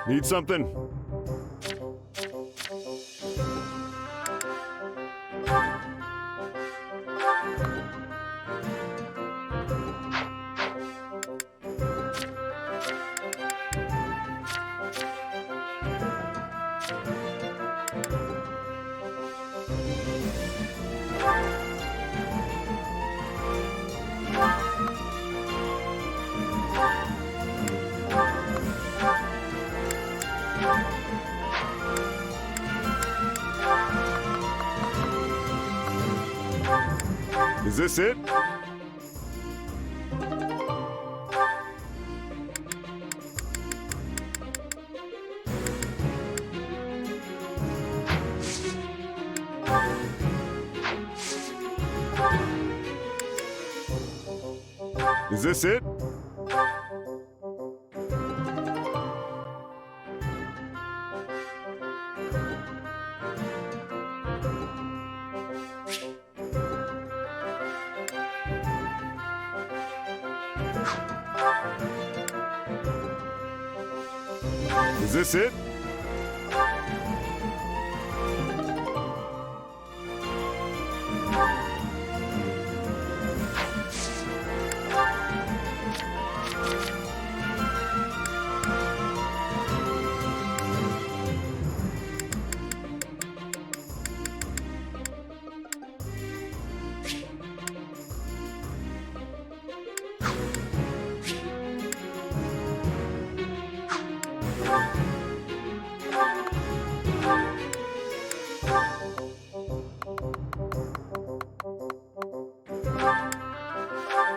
Need something? Is this it? Is this it? Is this it?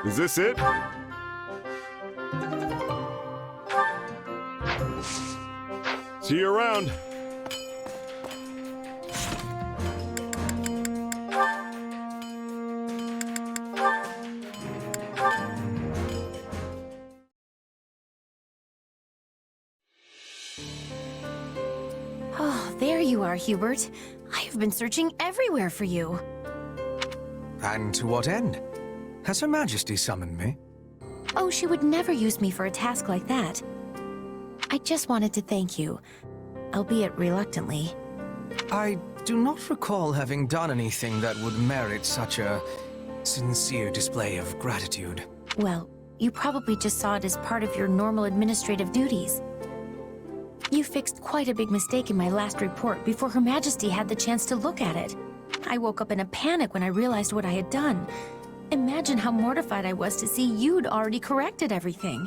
Is this it? See you around. Oh, there you are, Hubert. I have been searching everywhere for you. And to what end? Has Her Majesty summoned me? Oh, she would never use me for a task like that. I just wanted to thank you, albeit reluctantly. I do not recall having done anything that would merit such a sincere display of gratitude. Well, you probably just saw it as part of your normal administrative duties. You fixed quite a big mistake in my last report before Her Majesty had the chance to look at it. I woke up in a panic when I realized what I had done. Imagine how mortified I was to see you'd already corrected everything.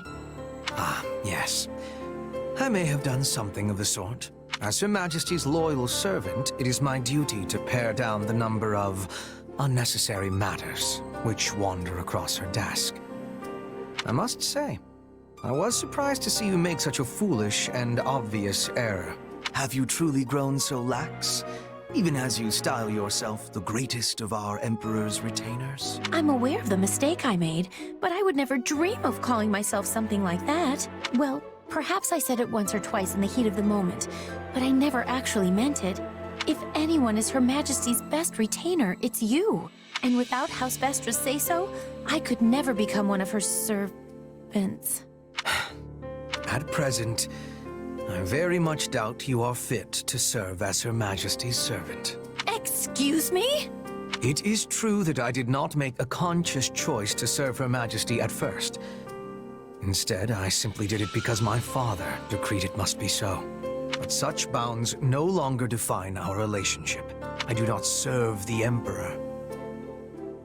Ah, yes. I may have done something of the sort. As Her Majesty's loyal servant, it is my duty to pare down the number of unnecessary matters which wander across her desk. I must say, I was surprised to see you make such a foolish and obvious error. Have you truly grown so lax? Even as you style yourself the greatest of our Emperor's retainers? I'm aware of the mistake I made, but I would never dream of calling myself something like that. Well, perhaps I said it once or twice in the heat of the moment, but I never actually meant it. If anyone is Her Majesty's best retainer, it's you. And without House Vestra's say-so, I could never become one of her servants. At present, I very much doubt you are fit to serve as Her Majesty's servant. Excuse me? It is true that I did not make a conscious choice to serve Her Majesty at first. Instead, I simply did it because my father decreed it must be so. But such bounds no longer define our relationship. I do not serve the Emperor.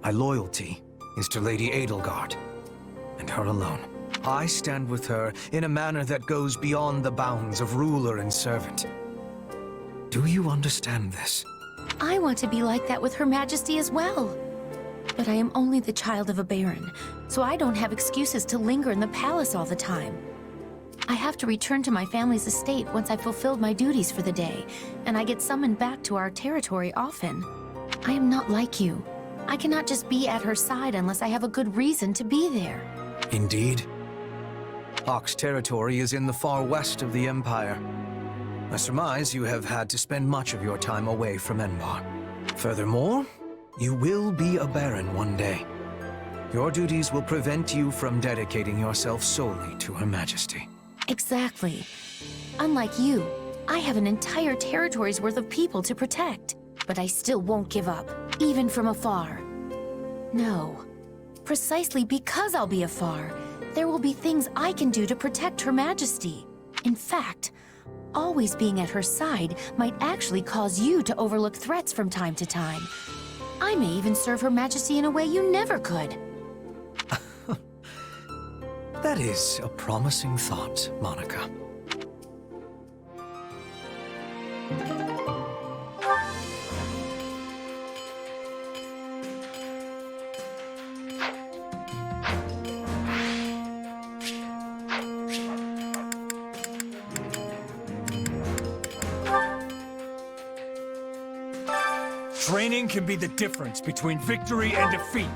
My loyalty is to Lady Edelgard, and her alone. I stand with her in a manner that goes beyond the bounds of ruler and servant. Do you understand this? I want to be like that with Her Majesty as well. But I am only the child of a baron, so I don't have excuses to linger in the palace all the time. I have to return to my family's estate once I've fulfilled my duties for the day, and I get summoned back to our territory often. I am not like you. I cannot just be at her side unless I have a good reason to be there. Indeed. Hawk's territory is in the far west of the Empire. I surmise you have had to spend much of your time away from Enbar. Furthermore, you will be a baron one day. Your duties will prevent you from dedicating yourself solely to Her Majesty. Exactly. Unlike you, I have an entire territory's worth of people to protect. But I still won't give up, even from afar. No. Precisely because I'll be afar, there will be things I can do to protect Her Majesty. In fact, always being at her side might actually cause you to overlook threats from time to time. I may even serve Her Majesty in a way you never could. That is a promising thought, Monica. Training can be the difference between victory and defeat.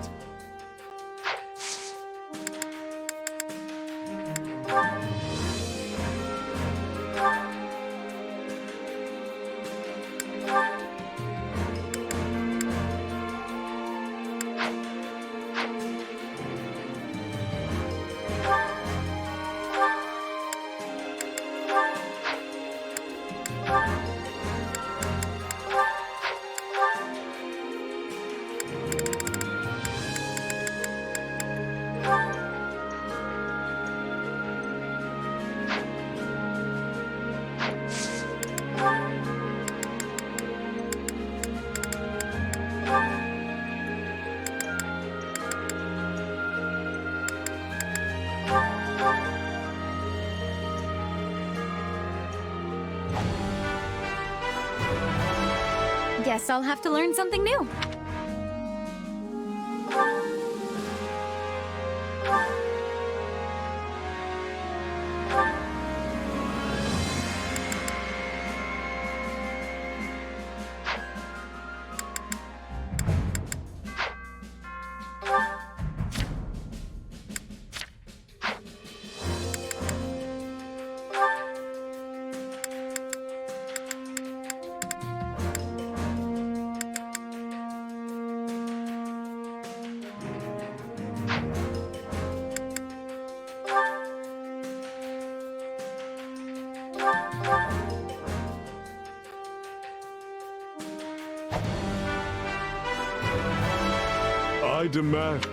Guess I'll have to learn something new. I demand.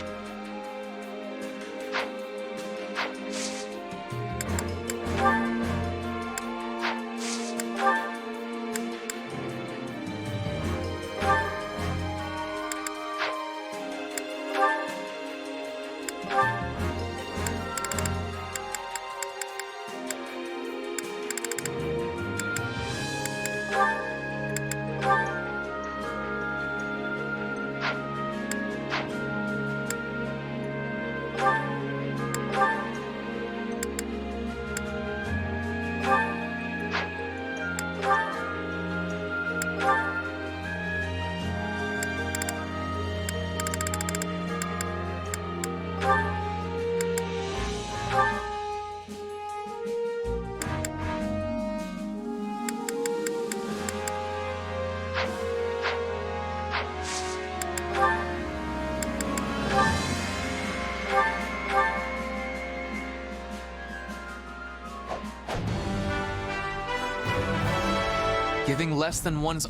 Giving less than one's...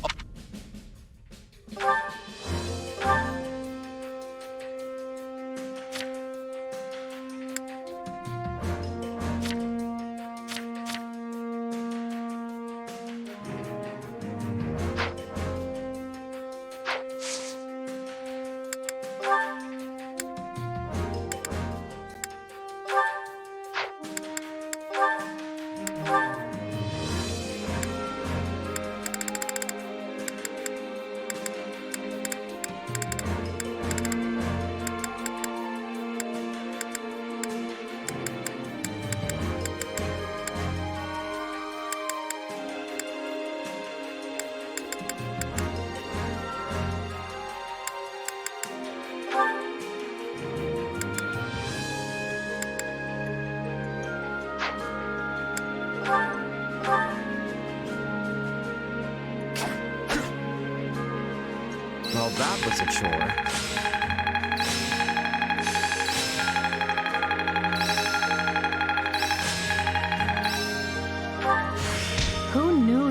Well, that was a chore.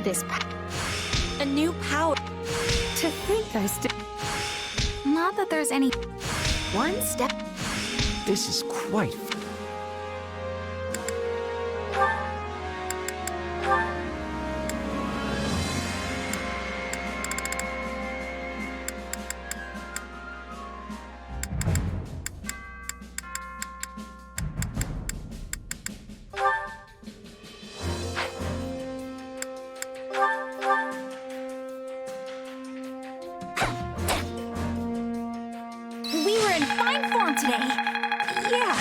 knew this A new power. To think I still. Not that there's any... One step... This is quite. We were in fine form today. Yeah.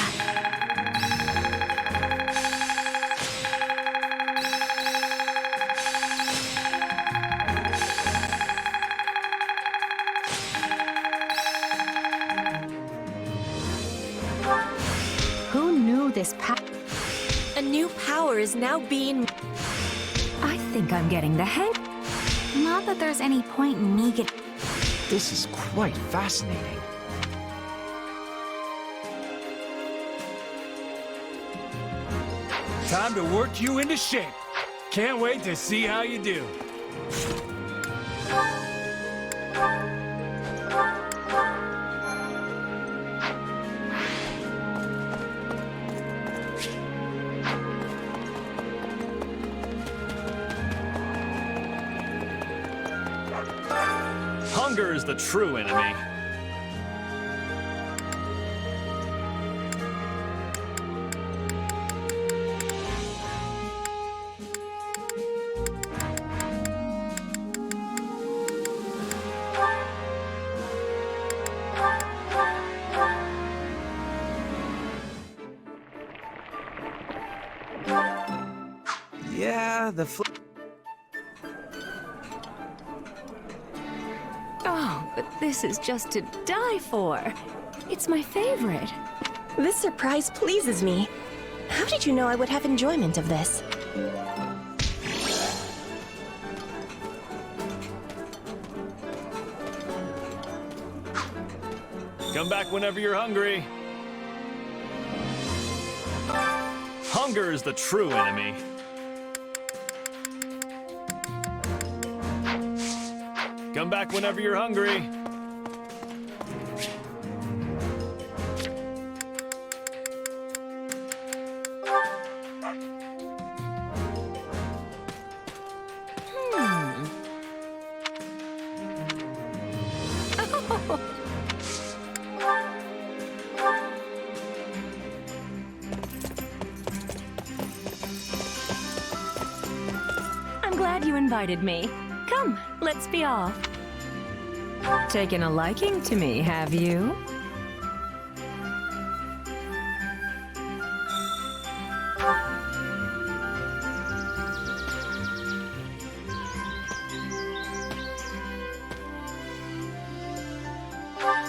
Who knew this A new power is now being. I think I'm getting the hang. Not that there's any point in me getting... This is quite fascinating. Time to work you into shape. Can't wait to see how you do. Hunger is the true enemy. Yeah, the Oh, but this is just to die for. It's my favorite. This surprise pleases me. How did you know I would have enjoyment of this? Come back whenever you're hungry. Hunger is the true enemy. Come back whenever you're hungry. I'm glad you invited me. Come, let's be off. Taken a liking to me, have you?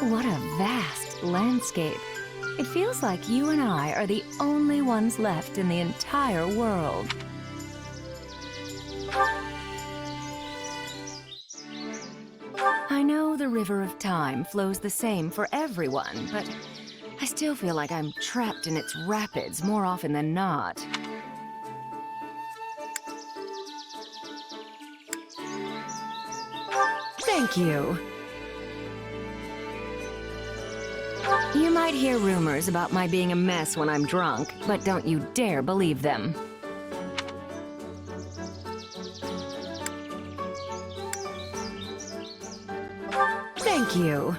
What a vast landscape. It feels like you and I are the only ones left in the entire world. I know the river of time flows the same for everyone, but I still feel like I'm trapped in its rapids more often than not. Thank you. You might hear rumors about my being a mess when I'm drunk, but don't you dare believe them. Thank you.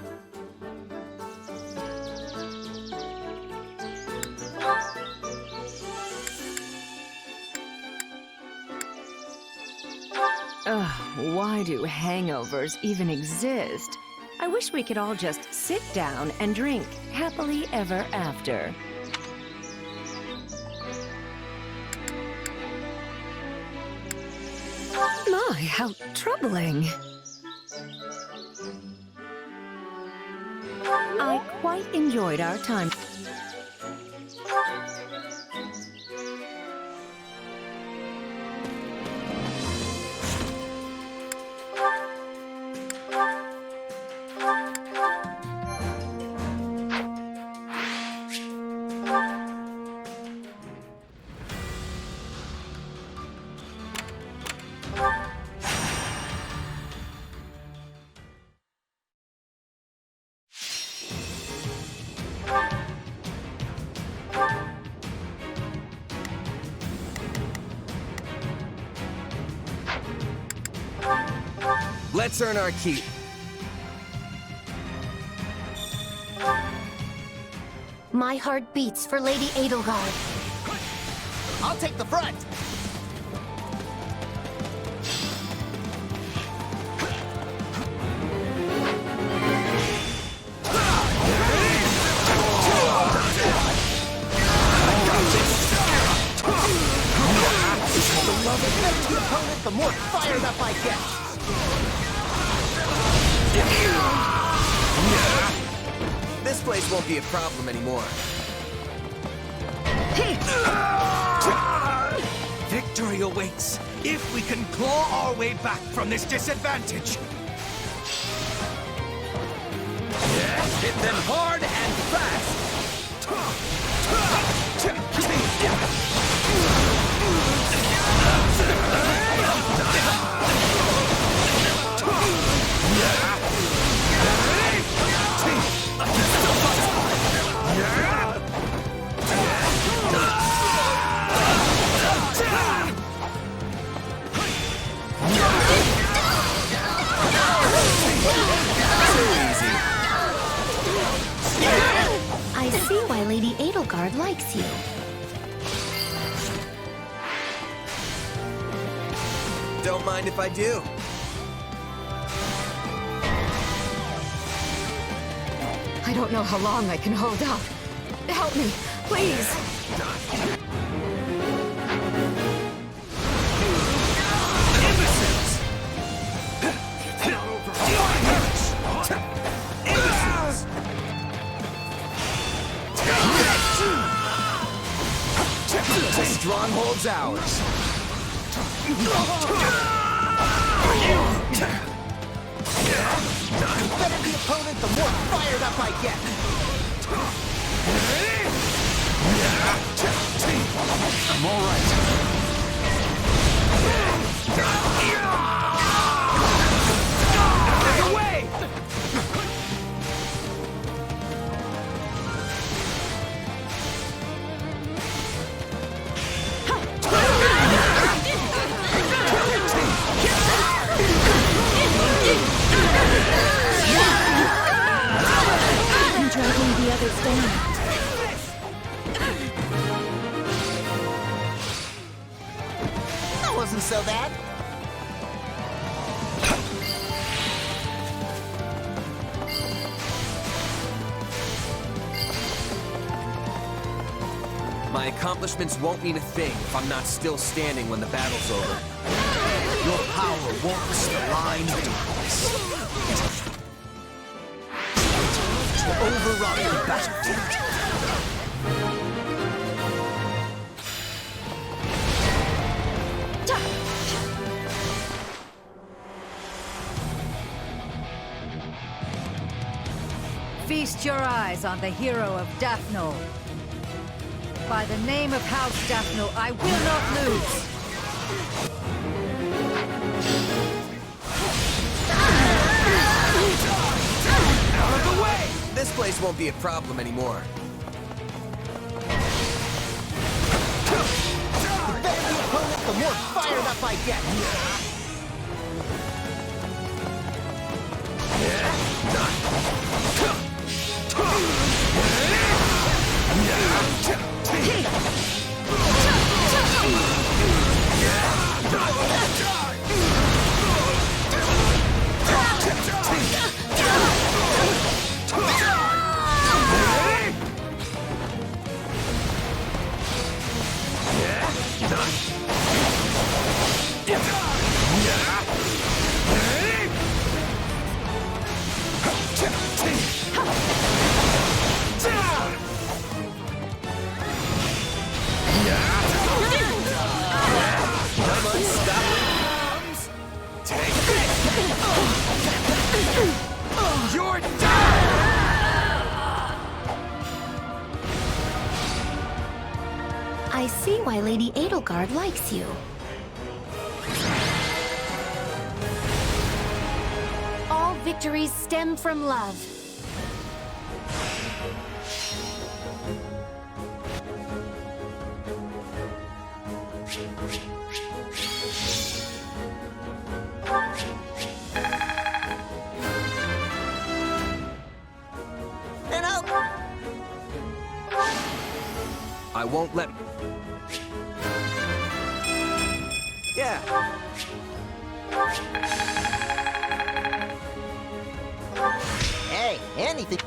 Ugh, why do hangovers even exist? I wish we could all just sit down and drink happily ever after. My, how troubling. I quite enjoyed our time. Let's earn our keep. My heart beats for Lady Edelgard. I'll take the front. The opponent, the more fired up I get. This place won't be a problem anymore. Victory awaits if we can claw our way back from this disadvantage. Hit them hard and fast. I see why Lady Edelgard likes you. Don't mind if I do. I don't know how long I can hold out. Help me, please. The stronghold's ours. The better the opponent, the more fired up I get. I'm all right. Away! I'm dragging the others down. That wasn't so bad. My accomplishments won't mean a thing if I'm not still standing when the battle's over. Your power walks the line of darkness. To overrun the battlefield. Feast your eyes on the hero of Daphno. By the name of House Daphno, I will not lose. Out of the way! This place won't be a problem anymore. The better the opponent, the more fired up I get. You're done! I see why Lady Edelgard likes you. All victories stem from love. I won't let... Yeah. Hey, anything.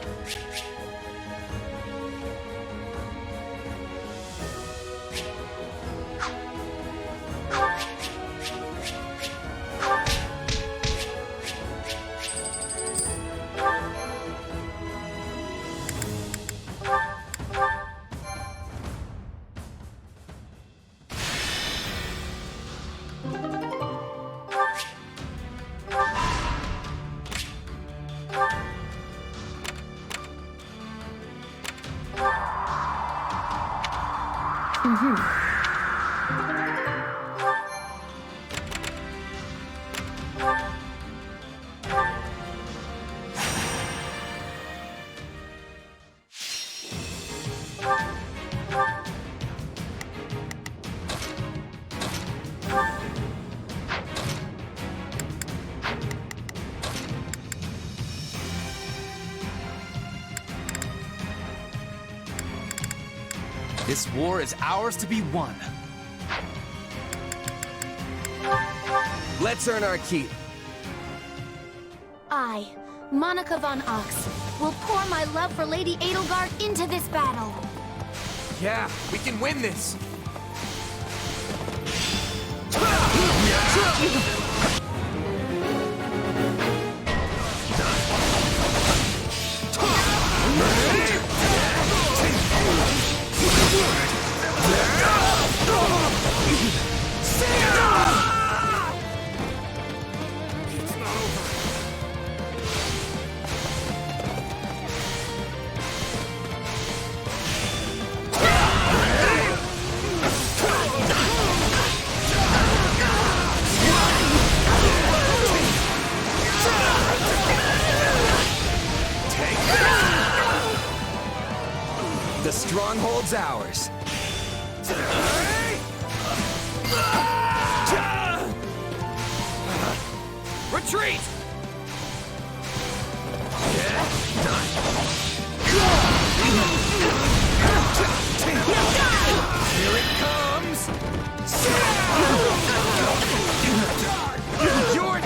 This war is ours to be won. Let's earn our keep. I, Monica von Ox, will pour my love for Lady Edelgard into this battle. Yeah, we can win this. The stronghold's ours. Retreat! Here it comes! You're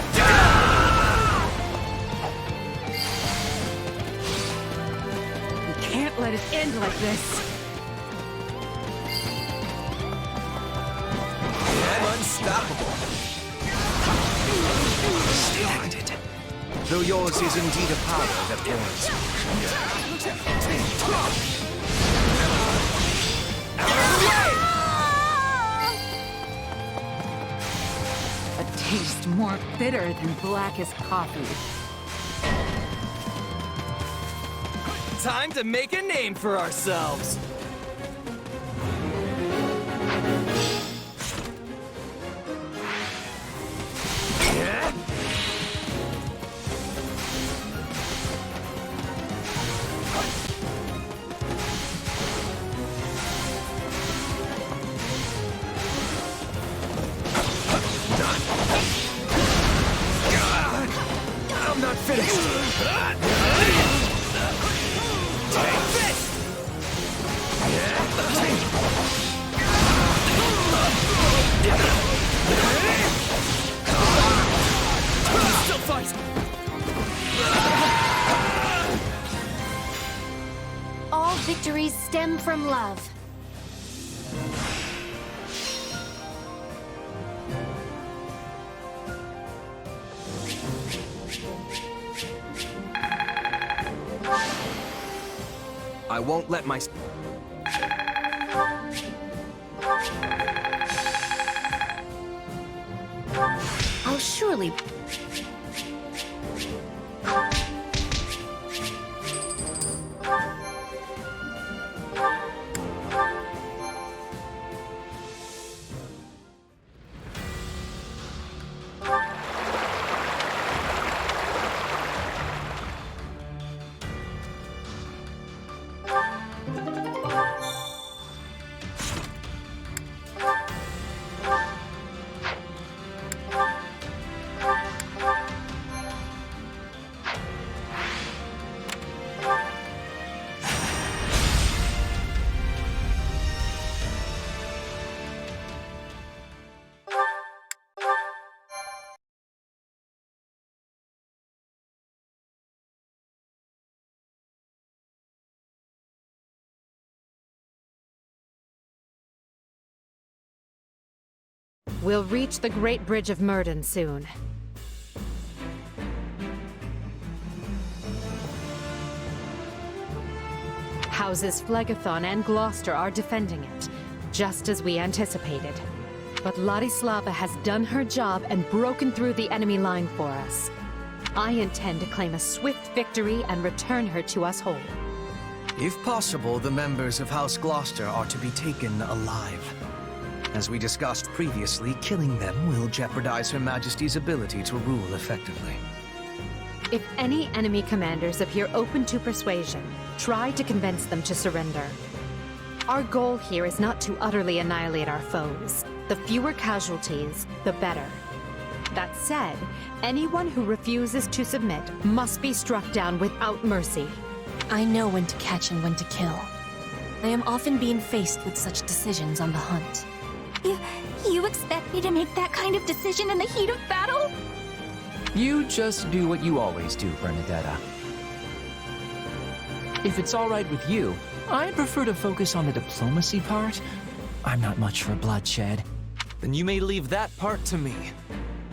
We can't let it end like this. I'm unstoppable. Splendid. Though yours is indeed a power that burns. A taste more bitter than blackest coffee. Time to make a name for ourselves. I'm not finished. Take this! Still fight! All victories stem from love. I won't let my... I'll surely... We'll reach the Great Bridge of Murden soon. Houses Phlegethon and Gloucester are defending it, just as we anticipated. But Ladislava has done her job and broken through the enemy line for us. I intend to claim a swift victory and return her to us whole. If possible, the members of House Gloucester are to be taken alive. As we discussed previously, killing them will jeopardize Her Majesty's ability to rule effectively. If any enemy commanders appear open to persuasion, try to convince them to surrender. Our goal here is not to utterly annihilate our foes. The fewer casualties, the better. That said, anyone who refuses to submit must be struck down without mercy. I know when to catch and when to kill. I am often being faced with such decisions on the hunt. You expect me to make that kind of decision in the heat of battle? You just do what you always do, Bernadetta. If it's all right with you, I prefer to focus on the diplomacy part. I'm not much for bloodshed. Then you may leave that part to me.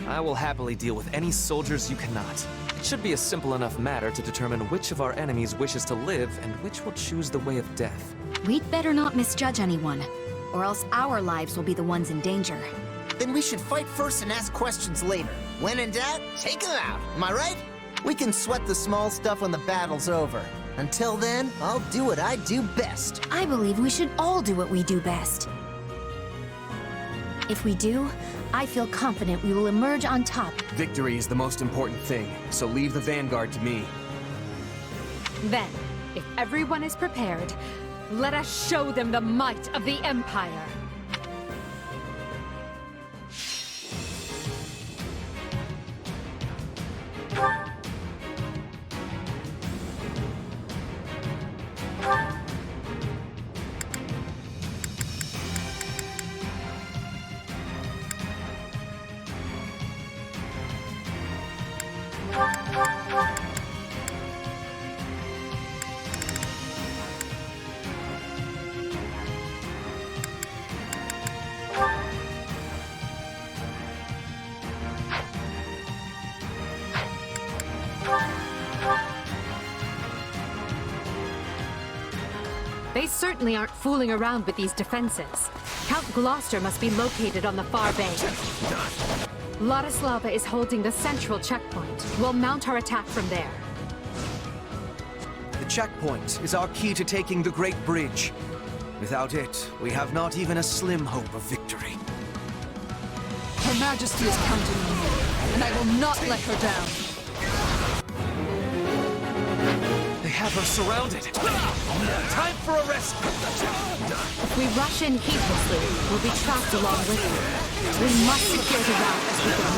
I will happily deal with any soldiers you cannot. It should be a simple enough matter to determine which of our enemies wishes to live and which will choose the way of death. We'd better not misjudge anyone, or else our lives will be the ones in danger. Then we should fight first and ask questions later. When in doubt, take them out. Am I right? We can sweat the small stuff when the battle's over. Until then, I'll do what I do best. I believe we should all do what we do best. If we do, I feel confident we will emerge on top. Victory is the most important thing, so leave the vanguard to me. Then, if everyone is prepared, let us show them the might of the Empire. They certainly aren't fooling around with these defenses. Count Gloucester must be located on the far bank. Ladislava is holding the central checkpoint. We'll mount our attack from there. The checkpoint is our key to taking the Great Bridge. Without it, we have not even a slim hope of victory. Her Majesty is counting on me, and I will not let her down. They have her surrounded. Time for a rescue. If we rush in heedlessly, we'll be trapped along with her. We must secure the route as we go.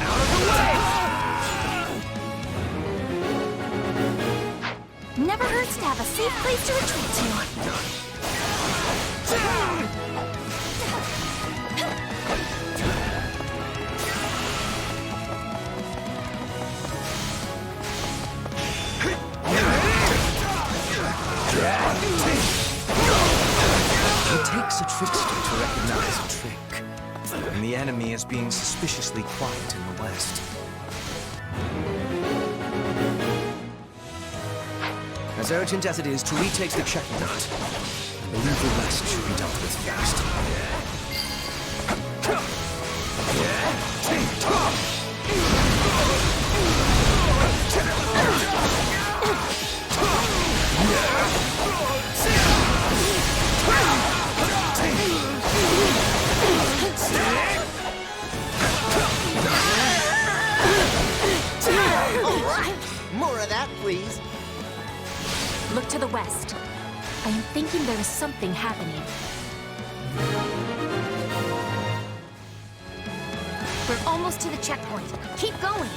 Out of the way! Never hurts to have a safe place to retreat to. It takes a trickster to recognize a trick, and the enemy is being suspiciously quiet in the west. As urgent as it is to retake the checkpoint, I believe the rest should be dealt with first. More of that, please. Look to the west. I am thinking there is something happening. We're almost to the checkpoint. Keep going.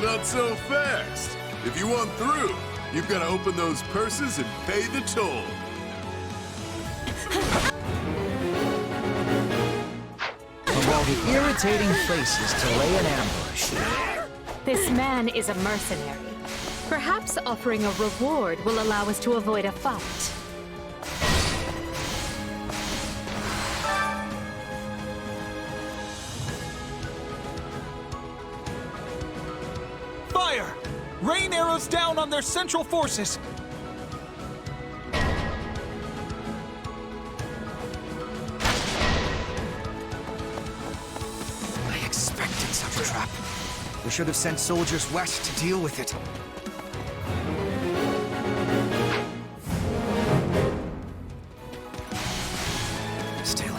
Not so fast. If you want through, you've got to open those purses and pay the toll. Of all the irritating places to lay an ambush, This man is a mercenary. Perhaps offering a reward will allow us to avoid a fight. Fire! Rain arrows down on their central forces! I expected such a trap. We should have sent soldiers west to deal with it. Still,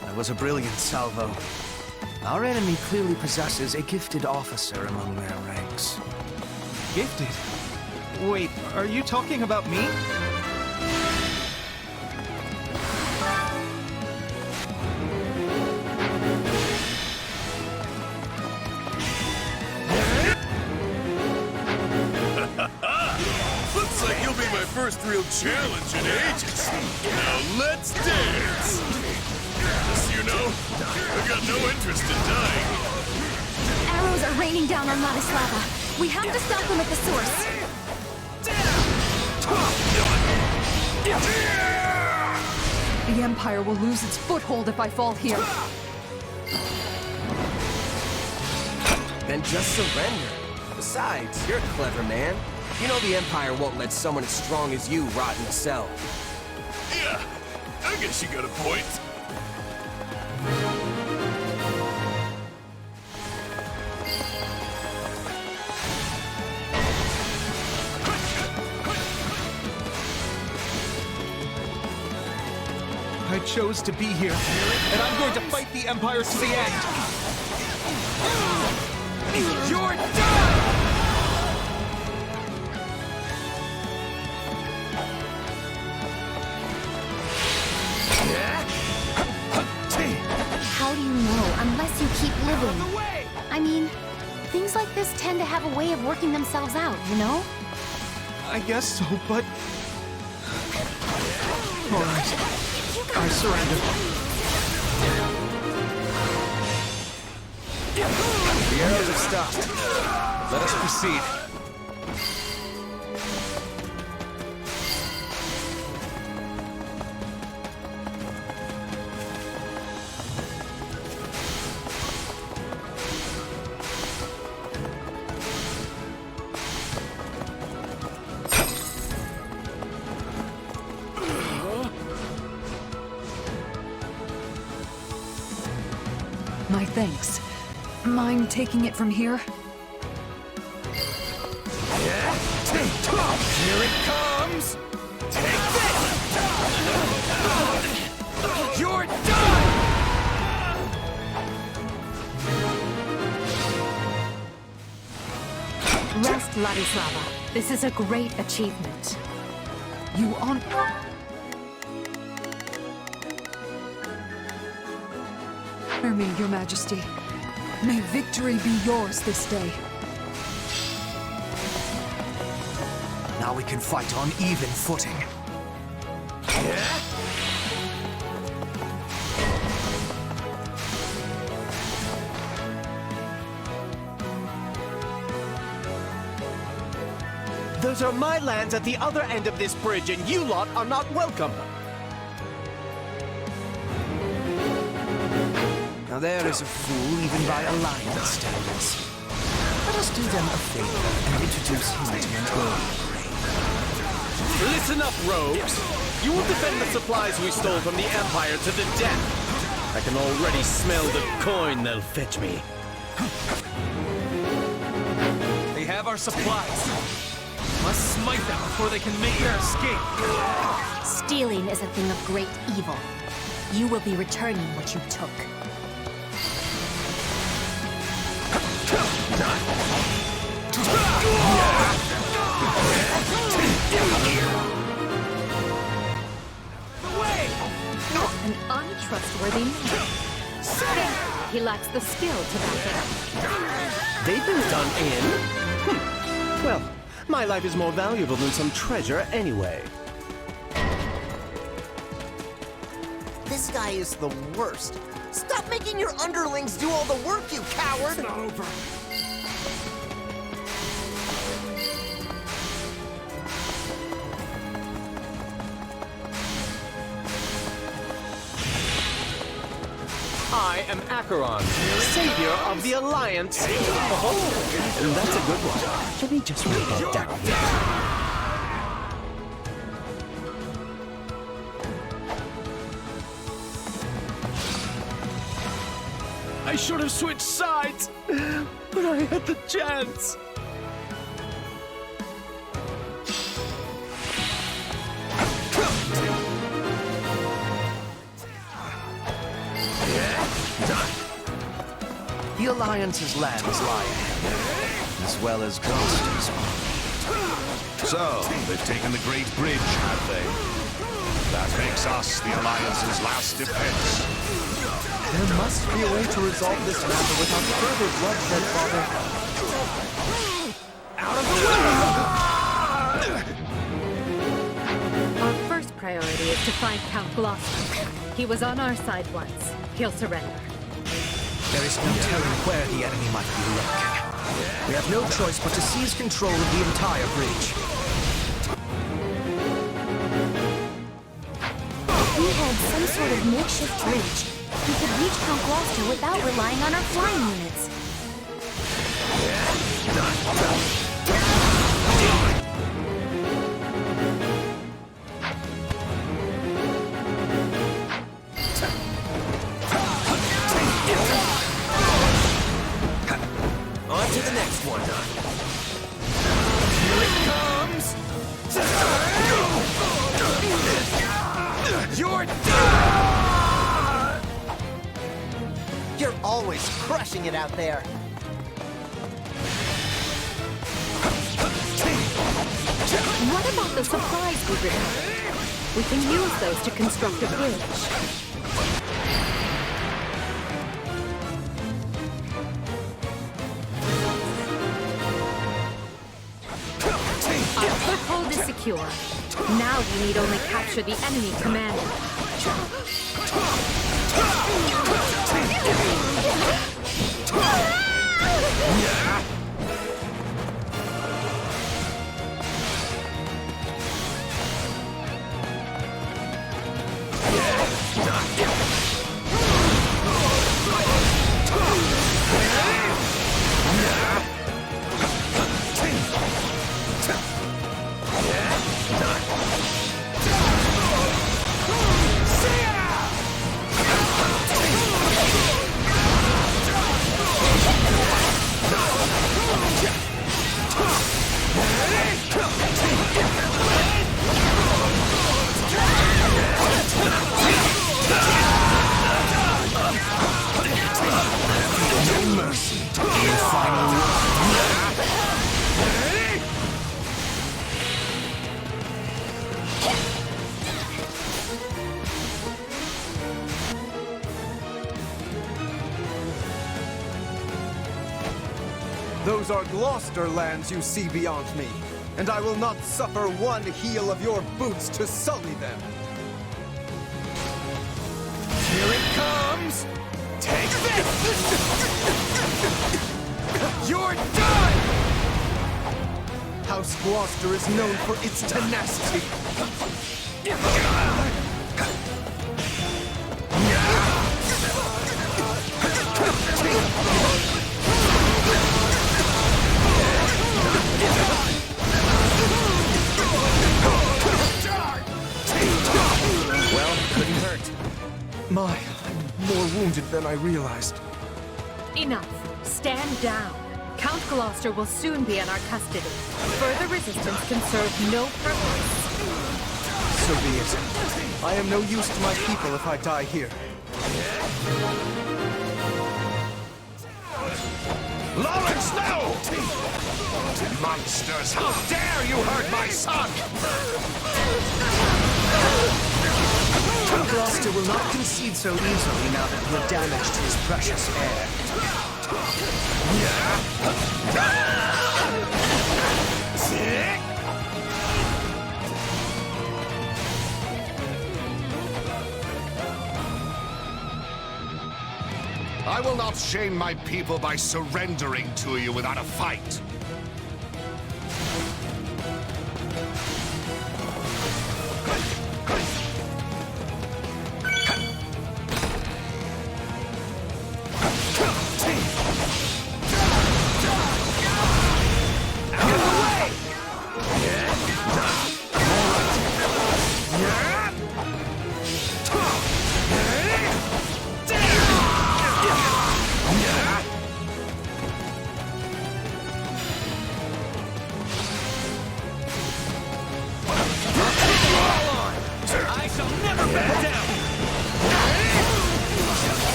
that was a brilliant salvo. Our enemy clearly possesses a gifted officer among their ranks. Gifted? Wait, are you talking about me? Looks like you'll be my first real challenge in ages. Now let's dance! Just so you know, I've got no interest in dying. Arrows are raining down on Ladislava. We have to stop them at the source. The Empire will lose its foothold if I fall here. Then just surrender. Besides, you're a clever man. You know the Empire won't let someone as strong as you rot in a cell. Yeah, I guess you got a point. I chose to be here, and I'm going to fight the Empire to the end! You're done! How do you know unless you keep living? I mean, things like this tend to have a way of working themselves out, you know? I guess so, but... All right. I surrender. The arrows have stopped. Let us proceed. My thanks. Mind taking it from here? Here it comes! Take this! You're done! Rest, Ladislava. This is a great achievement. You on... Hear me, Your Majesty. May victory be yours this day. Now we can fight on even footing. Those are my lands at the other end of this bridge, and you lot are not welcome. Now there is a fool even by Alliance standards. Let us do them a favor and introduce him to an early grave. Listen up, rogues! You will defend the supplies we stole from the Empire to the death! I can already smell the coin they'll fetch me. They have our supplies. Must smite them before they can make their escape. Stealing is a thing of great evil. You will be returning what you took. An untrustworthy man. He lacks the skill to back it up. They've been done in? Well, my life is more valuable than some treasure anyway. This guy is the worst. Stop making your underlings do all the work, you coward! It's not over. I am Acheron, savior of the Alliance. Oh, that's a good one. Let me just write that down. I should have switched sides, but I had the chance. The Alliance's lands lie ahead, as well as Gloucester's. So, they've taken the Great Bridge, have they? That makes us the Alliance's last defense. There must be a way to resolve this matter without further bloodshed, Father. Out of the way! Our first priority is to find Count Gloucester. He was on our side once. He'll surrender. There is no telling where the enemy might be lurking. We have no choice but to seize control of the entire bridge. If we had some sort of makeshift bridge, we could reach Count Gloucester without relying on our flying units. On to the next one. Here it comes! You're done! You're always crushing it out there. What about the supplies we recovered? We can use those to construct a bridge. Our foothold is secure. Now we need only capture the enemy commander. Those are Gloucester lands you see beyond me, and I will not suffer one heel of your boots to sully them. Here it comes! Take this! You're done! House Gloucester is known for its tenacity. Well, couldn't hurt. My, I'm more wounded than I realized. Enough. Stand down. Count Gloucester will soon be in our custody. Further resistance can serve no purpose. So be it. I am no use to my people if I die here. Lawrence, no! Monsters, how dare you hurt my son! Count Gloucester will not concede so easily now that we have damaged his precious heir. I will not shame my people by surrendering to you without a fight.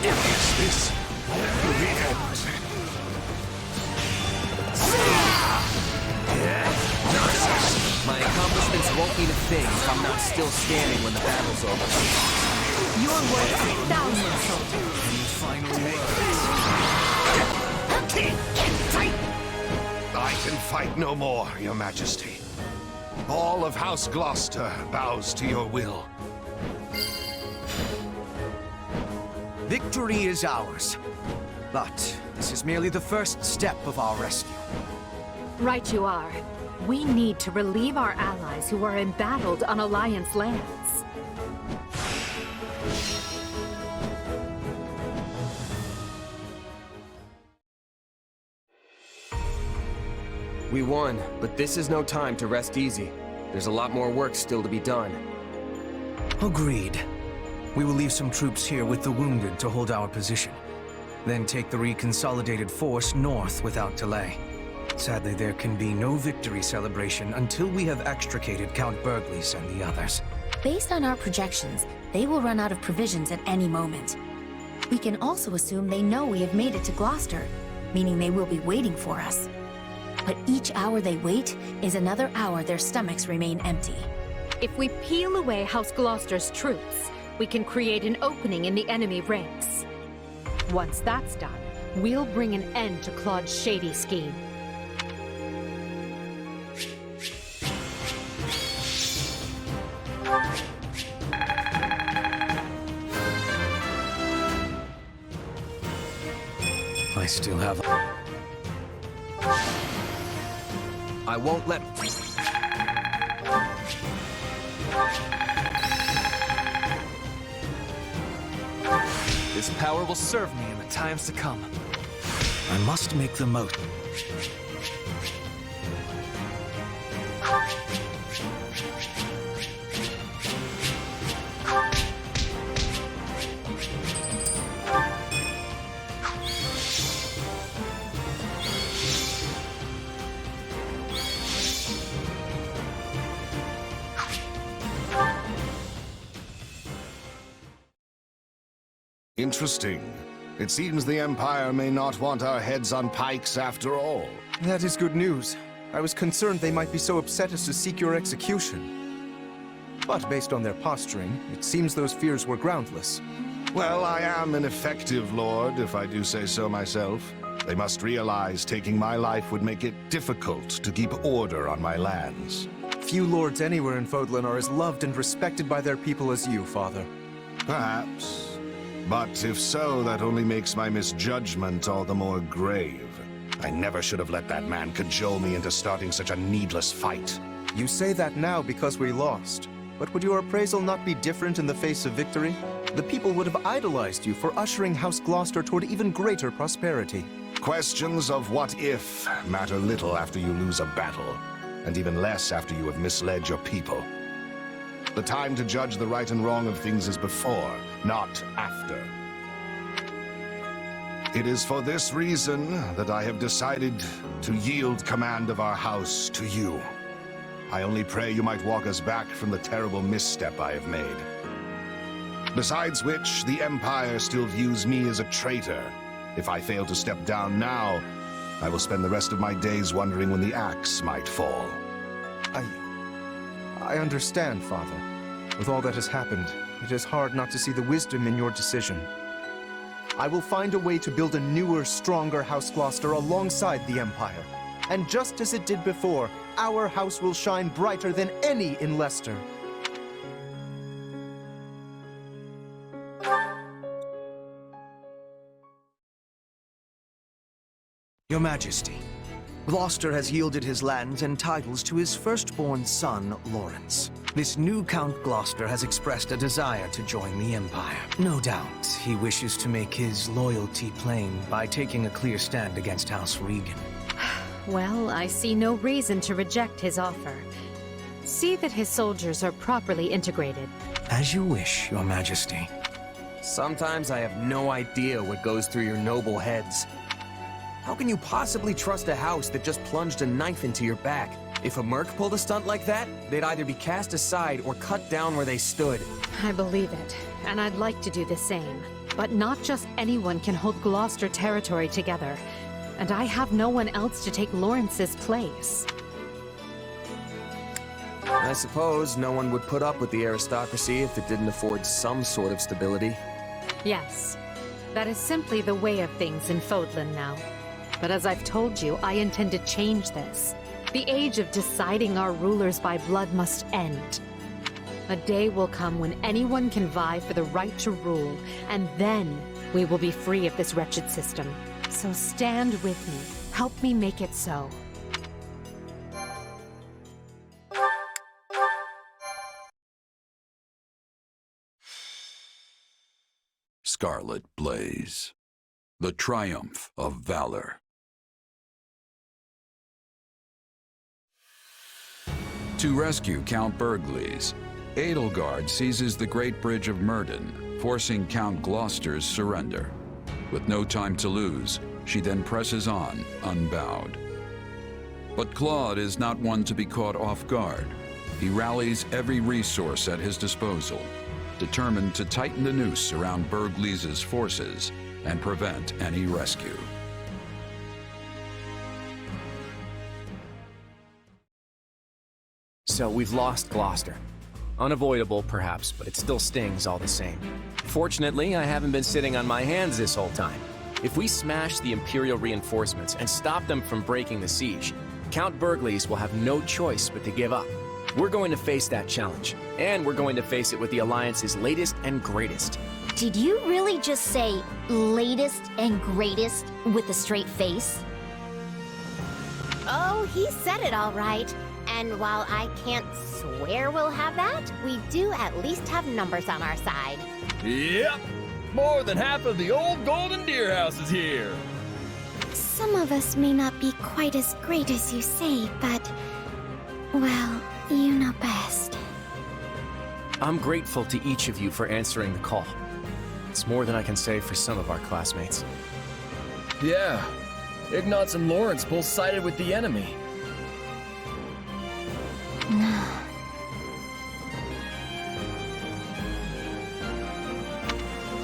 Is this the end? My accomplishments won't mean a thing if I'm not still standing when the battle's over. Your work is 1,000 soldiers. I can fight no more, Your Majesty. All of House Gloucester bows to your will. Victory is ours. But this is merely the first step of our rescue. Right you are. We need to relieve our allies who are embattled on Alliance lands. We won, but this is no time to rest easy. There's a lot more work still to be done. Agreed. We will leave some troops here with the wounded to hold our position. Then take the reconsolidated force north without delay. Sadly, there can be no victory celebration until we have extricated Count Burgleys and the others. Based on our projections, they will run out of provisions at any moment. We can also assume they know we have made it to Gloucester, meaning they will be waiting for us. But each hour they wait is another hour their stomachs remain empty. If we peel away House Gloucester's troops, we can create an opening in the enemy ranks. Once that's done, we'll bring an end to Claude's shady scheme. I still have... I won't let... This power will serve me in the times to come. I must make the most. Interesting. It seems the Empire may not want our heads on pikes after all. That is good news. I was concerned they might be so upset as to seek your execution. But based on their posturing, it seems those fears were groundless. Well, I am an effective lord, if I do say so myself. They must realize taking my life would make it difficult to keep order on my lands. Few lords anywhere in Fodlan are as loved and respected by their people as you, Father. Perhaps. But if so, that only makes my misjudgment all the more grave. I never should have let that man cajole me into starting such a needless fight. You say that now because we lost. But would your appraisal not be different in the face of victory? The people would have idolized you for ushering House Gloucester toward even greater prosperity. Questions of what if matter little after you lose a battle, and even less after you have misled your people. The time to judge the right and wrong of things is before, not after. It is for this reason that I have decided to yield command of our house to you. I only pray you might walk us back from the terrible misstep I have made. Besides which, the Empire still views me as a traitor. If I fail to step down now, I will spend the rest of my days wondering when the axe might fall. I understand, Father. With all that has happened, it is hard not to see the wisdom in your decision. I will find a way to build a newer, stronger House Gloucester alongside the Empire. And just as it did before, our house will shine brighter than any in Leicester. Your Majesty, Gloucester has yielded his lands and titles to his firstborn son, Lawrence. This new Count Gloucester has expressed a desire to join the Empire. No doubt, he wishes to make his loyalty plain by taking a clear stand against House Regan. Well, I see no reason to reject his offer. See that his soldiers are properly integrated. As you wish, Your Majesty. Sometimes I have no idea what goes through your noble heads. How can you possibly trust a house that just plunged a knife into your back? If a merc pulled a stunt like that, they'd either be cast aside or cut down where they stood. I believe it, and I'd like to do the same. But not just anyone can hold Gloucester territory together, and I have no one else to take Lawrence's place. I suppose no one would put up with the aristocracy if it didn't afford some sort of stability. Yes, that is simply the way of things in Fodlan now. But as I've told you, I intend to change this. The age of deciding our rulers by blood must end. A day will come when anyone can vie for the right to rule, and then we will be free of this wretched system. So stand with me. Help me make it so. Scarlet Blaze. The Triumph of Valor. To rescue Count Burgleys, Edelgard seizes the Great Bridge of Myrddin, forcing Count Gloucester's surrender. With no time to lose, she then presses on, unbowed. But Claude is not one to be caught off guard. He rallies every resource at his disposal, determined to tighten the noose around Burgleys' forces and prevent any rescue. So we've lost Gloucester. Unavoidable, perhaps, but it still stings all the same. Fortunately, I haven't been sitting on my hands this whole time. If we smash the Imperial reinforcements and stop them from breaking the siege, Count Burgleys will have no choice but to give up. We're going to face that challenge, and we're going to face it with the Alliance's latest and greatest. Did you really just say latest and greatest with a straight face? Oh, he said it all right. And while I can't swear we'll have that, we do at least have numbers on our side. Yep! More than half of the old Golden Deer House is here! Some of us may not be quite as great as you say, but... well, you know best. I'm grateful to each of you for answering the call. It's more than I can say for some of our classmates. Yeah, Ignatz and Lawrence both sided with the enemy.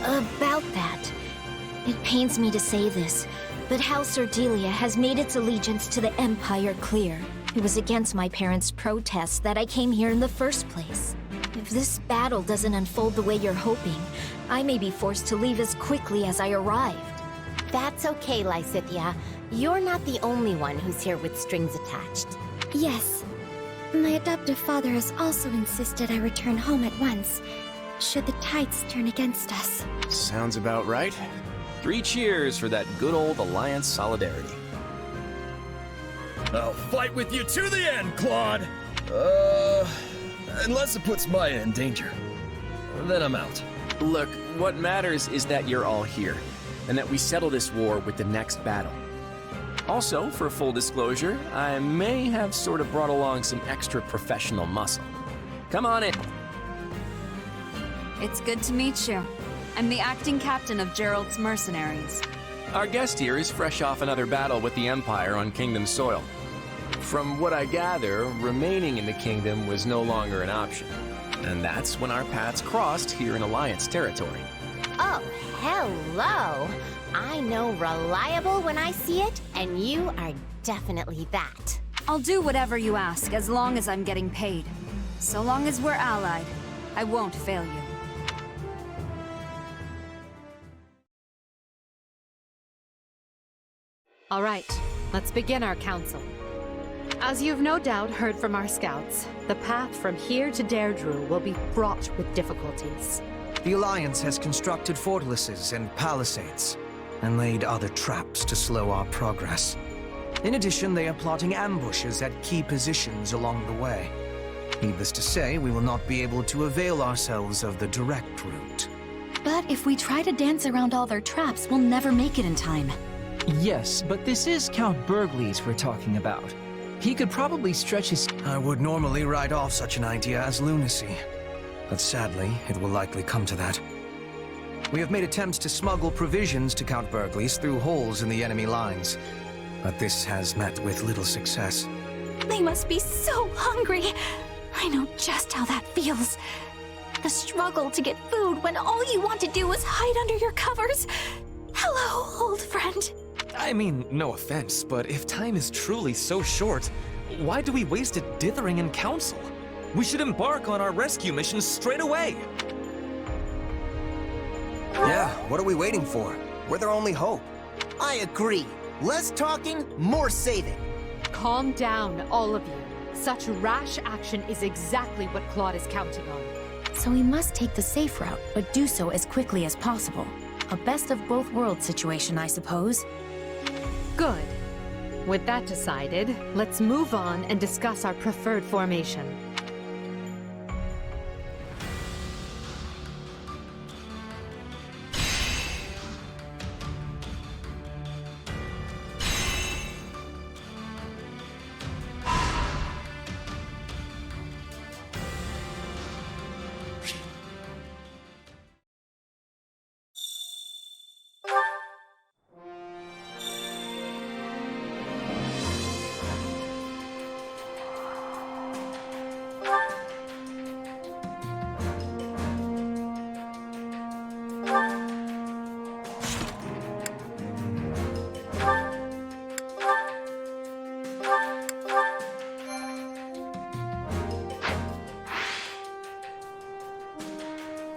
About that. It pains me to say this, but House Ordelia has made its allegiance to the Empire clear. It was against my parents' protests that I came here in the first place. If this battle doesn't unfold the way you're hoping, I may be forced to leave as quickly as I arrived. That's okay, Lysithia. You're not the only one who's here with strings attached. Yes. My adoptive father has also insisted I return home at once, should the tides turn against us. Sounds about right. 3 cheers for that good old Alliance solidarity. I'll fight with you to the end, Claude! Unless it puts Maya in danger. Then I'm out. Look, what matters is that you're all here, and that we settle this war with the next battle. Also, for full disclosure, I may have sort of brought along some extra professional muscle. Come on in. It's good to meet you. I'm the acting captain of Gerald's mercenaries. Our guest here is fresh off another battle with the Empire on Kingdom soil. From what I gather, remaining in the Kingdom was no longer an option. And that's when our paths crossed here in Alliance territory. Oh, hello! I know reliable when I see it, and you are definitely that. I'll do whatever you ask, as long as I'm getting paid. So long as we're allied, I won't fail you. All right, let's begin our council. As you've no doubt heard from our scouts, the path from here to Deirdre will be fraught with difficulties. The Alliance has constructed fortresses and palisades, and laid other traps to slow our progress. In addition, they are plotting ambushes at key positions along the way. Needless to say, we will not be able to avail ourselves of the direct route. But if we try to dance around all their traps, we'll never make it in time. Yes, but this is Count Burgleys we're talking about. He could probably stretch his... I would normally write off such an idea as lunacy. But sadly, it will likely come to that. We have made attempts to smuggle provisions to Count Burgleys through holes in the enemy lines, but this has met with little success. They must be so hungry. I know just how that feels. The struggle to get food when all you want to do is hide under your covers. Hello, old friend. I mean, no offense, but if time is truly so short, why do we waste it dithering in council? We should embark on our rescue mission straight away! Yeah, what are we waiting for? We're their only hope. I agree. Less talking, more saving. Calm down, all of you. Such rash action is exactly what Claude is counting on. So we must take the safe route, but do so as quickly as possible. A best of both worlds situation, I suppose. Good. With that decided, let's move on and discuss our preferred formation.